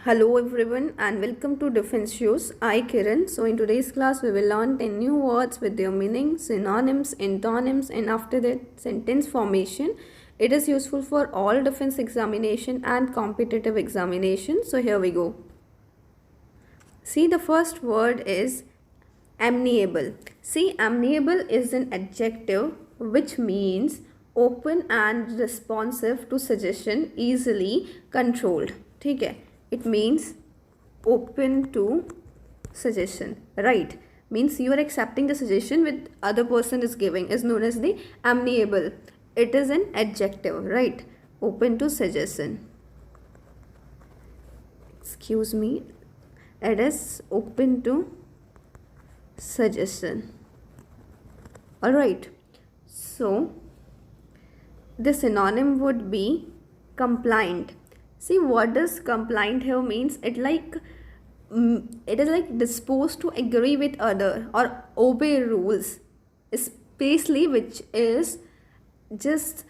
Hello everyone and welcome to Defense Shows. I KIRAN. So in today's class we will learn 10 new words with their meaning, synonyms, antonyms, and after that sentence formation. It is useful for all defense examination and competitive examination. So here we go. See, the first word is amenable. See, amenable is an adjective which means open and responsive to suggestion, easily controlled. ठीक है, it means open to suggestion, right? Means you are accepting the suggestion with other person is giving is known as the amenable. It is an adjective, right? Open to suggestion. Excuse me. It is open to suggestion. Alright. So the synonym would be compliant. See, what does compliant here means? It is like disposed to agree with other or obey rules, especially which is just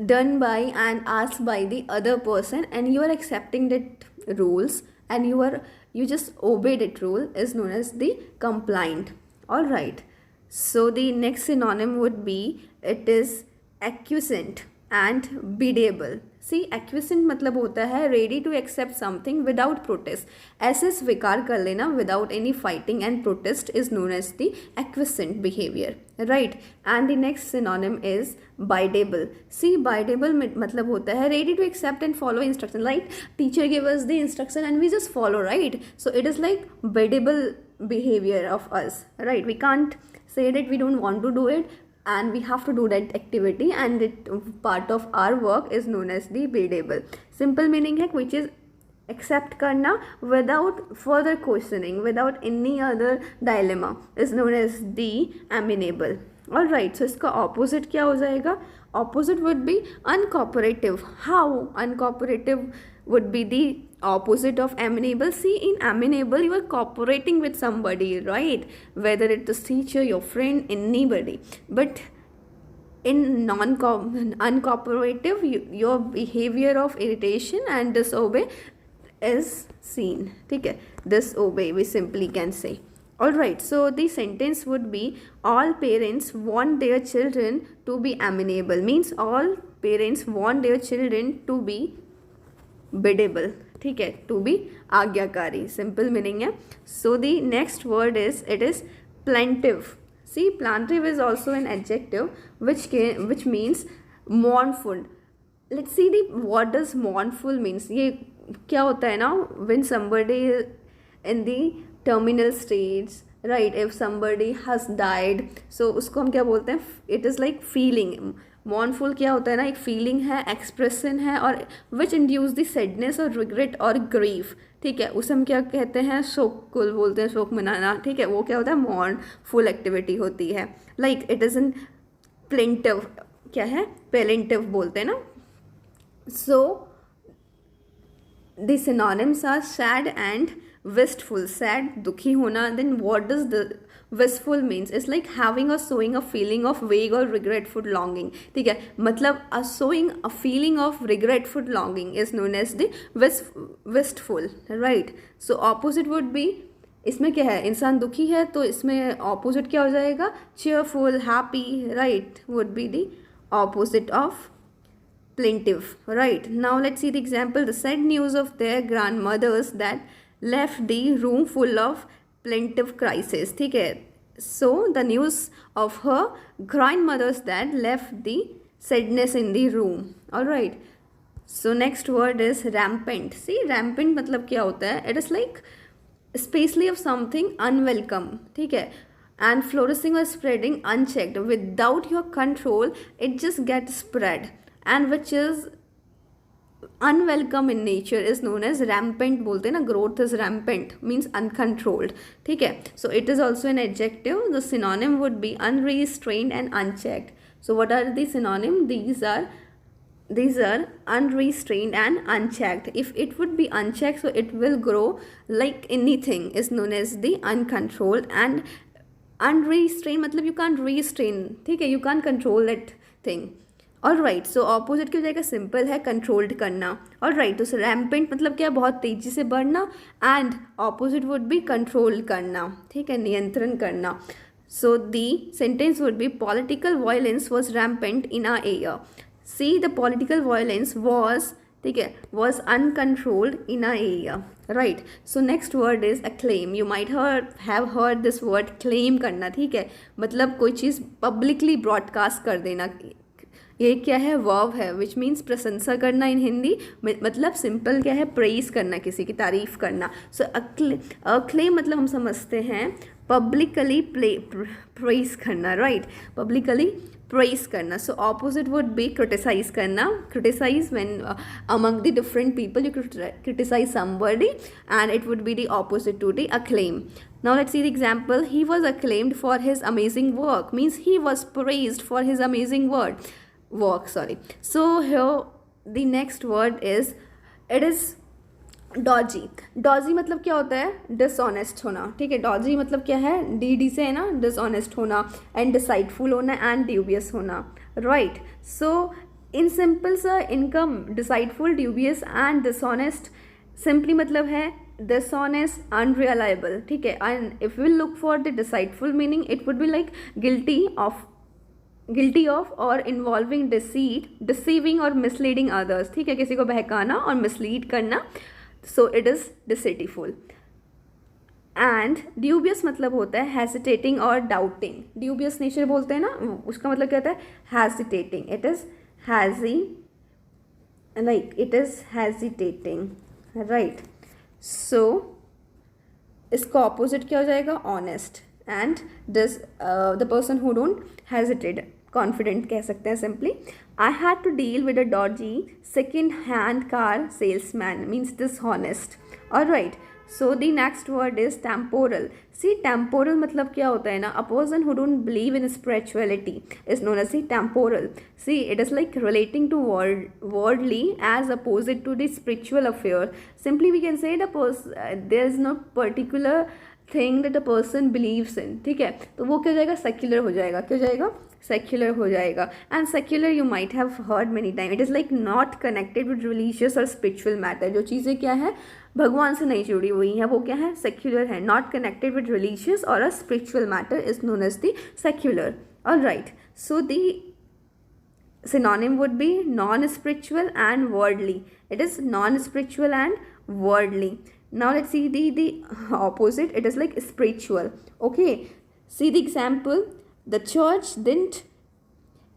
done by and asked by the other person, and you are accepting that rules and you just obey that rule is known as the compliant. All right. So the next synonym would be it is acquiescent and biddable. सी एक्विसेंट मतलब होता है ready to accept something without protest. ऐसे स्वीकार कर लेना without any fighting and protest is known as the acquiescent behaviour, right. And the next synonym is biddable. See biddable मतलब होता है ready to accept and follow instruction. Like teacher give us the instruction and we just follow, right. So it is like biddable behavior of us, right? We can't say that we don't want to do it and we have to do that activity, and it part of our work is known as the biddable. Simple meaning है which is accept करना without further questioning, without any other dilemma is known as the amenable. All right, so इसका opposite क्या हो जाएगा? Opposite would be uncooperative. How? Uncooperative would be the opposite of amenable. See, in amenable you are cooperating with somebody, right? Whether it is teacher, your friend, anybody. But in uncooperative, your behavior of irritation and disobey is seen. ठीक है, disobey we simply can say. Alright, so the sentence would be all parents want their children to be amenable. Means all parents want their children to be biddable. ठीक है, to be आज्ञाकारी. Simple meaning है. So the next word is it is plaintive. See, plaintive is also an adjective which means mournful. Let's see the what does mournful means. ये क्या होता है ना, when somebody in the terminal stage, right? If somebody has died, so उसको हम क्या बोलते हैं? It is like feeling. मॉर्नफुल क्या होता है ना, एक फीलिंग है, एक्सप्रेशन है, और विच इंड्यूस द सैडनेस और रिग्रेट और ग्रीफ. ठीक है, उसे हम क्या कहते हैं? शोककुल बोलते हैं, शोक मनाना. ठीक है, वो क्या होता है? मॉर्नफुल एक्टिविटी होती है. Like it is in plaintive. क्या है? पेलेंटिव बोलते हैं ना. So the synonyms are sad and wistful. Sad दुखी होना. Then what does the wistful means? It's like having or showing a feeling of vague or regretful longing. ठीक है, मतलब showing a feeling of regretful longing is known as the wistful, right? So opposite would be, इसमें क्या है? इंसान दुखी है तो इसमें opposite क्या हो जाएगा? cheerful, happy, right? would be the opposite of plaintive, right? Now let's see the example. The sad news of their grandmothers that left the room full of plaintive crisis. ठीक है, so the news of her grandmothers that left the sadness in the room. All right, so next word is rampant. See, rampant मतलब क्या होता है? It is like especially of something unwelcome. ठीक है, and flourishing or spreading unchecked without your control, it just gets spread, and which is unwelcome in nature is known as rampant. बोलते हैं ना, growth is rampant means uncontrolled. ठीक है, so it is also an adjective. The synonym would be unrestrained and unchecked. So what are the synonym? These are unrestrained and unchecked. If it would be unchecked, so it will grow like anything is known as the uncontrolled. And unrestrained मतलब you can't restrain. ठीक है, you can't control that thing. और right, so opposite की हो जाएगा simple है, controlled करना। और राइट, तो रैम्पेंट मतलब क्या, बहुत तेज़ी से बढ़ना, and opposite would be control करना, ठीक है, नियंत्रण करना। So the sentence would be political violence was rampant in our area. See the political violence was, ठीक है, was uncontrolled in our area, right. So next word is acclaim. You might have heard this word, claim करना, ठीक है, मतलब कोई चीज़ publicly broadcast कर देना। ये क्या है, वर्ब है, विच मीन्स प्रशंसा करना इन हिंदी, मतलब सिंपल क्या है, प्रेज करना, किसी की तारीफ करना। सो अक्लेम मतलब हम समझते हैं पब्लिकली प्रेज करना, राइट, पब्लिकली प्रेज करना। So opposite would be criticise करना, criticise when among the different people you criticise somebody, and it would be the opposite to the acclaim. Now let's see the example. He was acclaimed for his amazing work, means he was praised for his amazing work. So here the next word is, it is dodgy. Dodgy मतलब क्या होता है, dishonest होना, ठीक है, Doge मतलब क्या है, डी से है ना, डिसऑनेस्ट होना, एंड डिसाइडफुल होना, एंड ड्यूबियस होना, राइट. सो इन सिंपल सा, income deceitful, dubious and dishonest simply मतलब है dishonest, unreliable, ठीक है. And if we look for the deceitful meaning, it would be like guilty of or involving deceit, deceiving or misleading others, ठीक है, किसी को बहकाना और mislead करना. So it is deceitful. And dubious मतलब होता है hesitating और doubting. Dubious nature बोलते हैं ना, उसका मतलब क्या होता है, hesitating. It is hesitating, right. सो इसका ऑपोजिट क्या हो जाएगा, honest, and the person who don't hesitate, confident कह सकते हैं simply. I had to deal with a dodgy second hand car salesman, means dishonest. Alright, so the next word is temporal. See temporal मतलब क्या होता है ना, a person who don't believe in spirituality is known as the temporal. See it is like relating to worldly as opposite to the spiritual affair. Simply we can say there is no particular thing that a person believes in, ठीक है, तो वो क्या हो जाएगा, secular हो जाएगा. क्या हो जाएगा, सेक्युलर हो जाएगा. And secular you might have heard many time, it is like not connected with religious और स्पिरिचुअल मैटर. जो चीज़ें क्या है, भगवान से नहीं जुड़ी हुई हैं, वो क्या है, सेक्युलर है. नॉट कनेक्टेड विद रिलीजियस और a spiritual matter is known as the secular. Alright, so the synonym would be non-spiritual and worldly. It is non-spiritual and worldly. Now let's see the opposite. It is like spiritual. Okay, see the example. The church didn't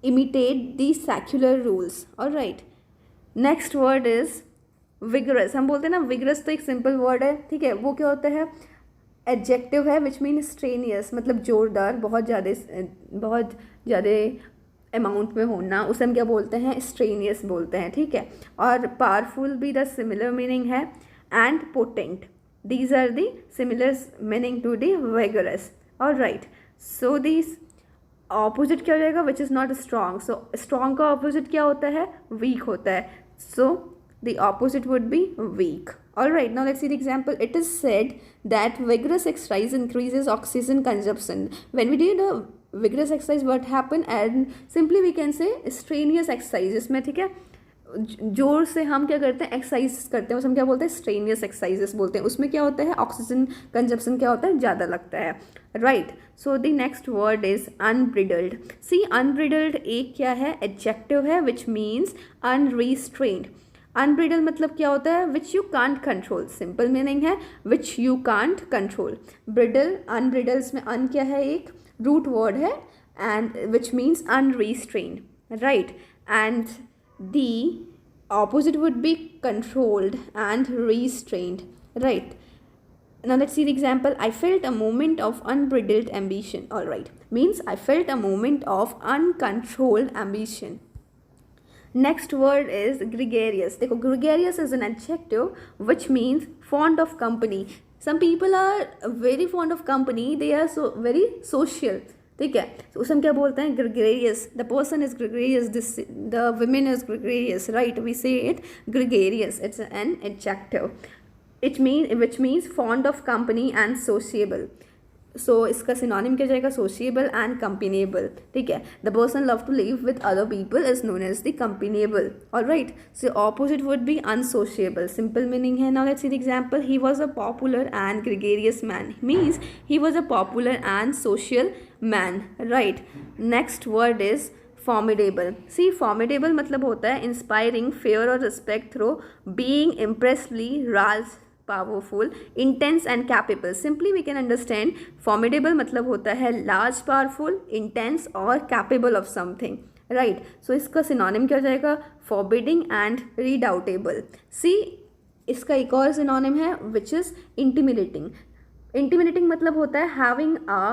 imitate the secular rules. All right, next word is vigorous. हम बोलते हैं ना, vigorous तो एक simple word है, ठीक है, वो क्या होता है, adjective है, which means strenuous, मतलब जोरदार, बहुत ज़्यादा अमाउंट में होना, उसे हम क्या बोलते हैं, स्ट्रेनियस बोलते हैं, ठीक है. और पावरफुल भी द सिमिलर मीनिंग है, and potent, these are the similar meaning to the vigorous. Alright, so this opposite क्या हो जाएगा, which is not strong. So strong का ऑपोजिट क्या होता है, वीक होता है. So the opposite would be weak. Alright, now let's see the example. It is said that vigorous exercise increases oxygen consumption. When we did a vigorous exercise, what happened? And simply we can say strenuous exercise. इसमें ठीक है, जोर से हम क्या करते हैं, exercise करते हैं, उसे हम क्या बोलते हैं, स्ट्रेनियस एक्सरसाइजेस बोलते हैं. उसमें क्या होता है, ऑक्सीजन कंजप्शन क्या होता है, ज़्यादा लगता है, right. So the next word is unbridled. See unbridled एक क्या है, एडजेक्टिव है, विच मीन्स अनरिस्ट्रेन्ड. अनब्रिडल मतलब क्या होता है, which you can't control. Simple meaning है, which you can't control. Bridle, unbridles में अन क्या है, एक रूट वर्ड है, and which means unrestrained, right. And the opposite would be controlled and restrained, right. Now let's see the example. I felt a moment of unbridled ambition. All right, means I felt a moment of uncontrolled ambition. Next word is gregarious. देखो, gregarious is an adjective which means fond of company. Some people are very fond of company. They are so very social. ठीक है, तो उसे हम क्या बोलते हैं, gregarious. The person is gregarious. The women is gregarious. Right? We say it gregarious. It's an adjective. Which means fond of company and sociable. सो इसका synonym क्या जाएगा, सोशिएबल एंड कंपेनिएबल. ठीक है, the person love to live with other people is known as the companionable. Alright, so opposite would be unsociable. Simple meaning है. Now let's see the example. He was a popular and gregarious man means he was a popular and social man. Right, next word is formidable. See formidable मतलब होता है inspiring fear और respect through being impressively large powerful, intense and capable. Simply we can understand formidable मतलब होता है large, powerful, intense और capable of something. Right, so इसका synonym क्या हो जाएगा, forbidding and redoubtable. See, इसका एक और synonym है which is intimidating. Intimidating मतलब होता है having a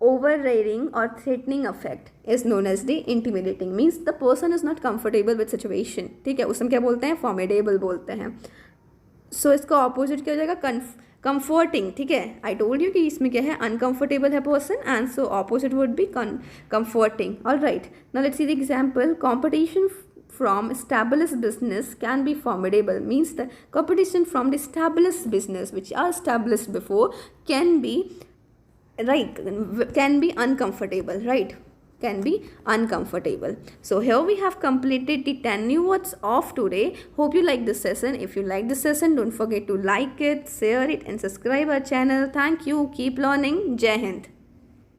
overbearing or threatening effect is known as the intimidating. Means the person is not comfortable with situation. ठीक है, उसमें क्या बोलते हैं, formidable बोलते हैं. सो इसका ऑपोजिट क्या हो जाएगा, कंफर्टिंग. ठीक है, आई टोल्ड यू कि इसमें क्या है, अनकंफर्टेबल है person and so opposite would B comforting. Alright, now let's see the example. Competition from established business can be formidable. Means the competition from the established business which are established before can be uncomfortable. Right, can be uncomfortable. So here we have completed the 10 new words of today. Hope you like this session. If you like this session, don't forget to like it, share it and subscribe our channel. Thank you. Keep learning. Jai Hind.